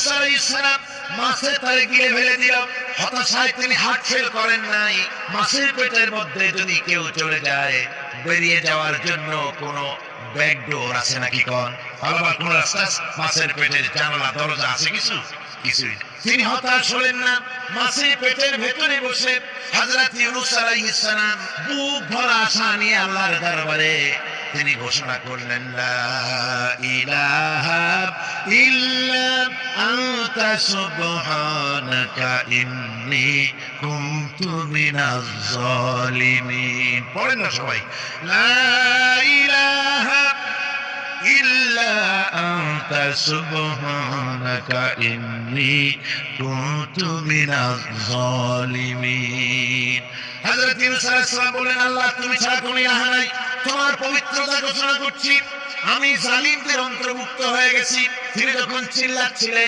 ইউনূস আলাইহিস সালাম মাছে তারে গিলে ফেলে দিল। হতাশায় তিনি হার্ট ফেল করেন নাই। মাছের পেটের মধ্যে যদি কেউ চলে যায়, বেরিয়ে যাওয়ার জন্য কোনো ব্যাকডোর আছে নাকি কোন? আলাদা কোন রাস্তা? মাছের পেটের জানালা দরজা আছে কিছু? কিছুই না। তিনি হতাশ হলেন না। মাছের পেটের ভেতরে বসে হযরত ইউনূস আলাইহিস সালাম বুক ভরা আশা নিয়ে আল্লাহর দরবারে তিনি ঘোষণা করলেন, লা ইলাহা ইল্লা আনতা সুবহানাকা ইন্নী কুনতু মিনাজ জালিমিন। পড়েন না সবাই, লা ইলাহা ইল্লা আনতা সুবহানাকা ইন্নী কুনতু মিনাজ জালিমিন। হযরত ইউনূস আলাইহিস সালাম বললেন, আল্লাহ তুমি ছাড়া কোনো ইলাহ নাই, তোমার পবিত্রতা ঘোষণা করছি, আমি জালিমদের অন্তর্ভুক্ত হয়ে গেছি। তিনি যখন চিল্লাচ্ছিলেন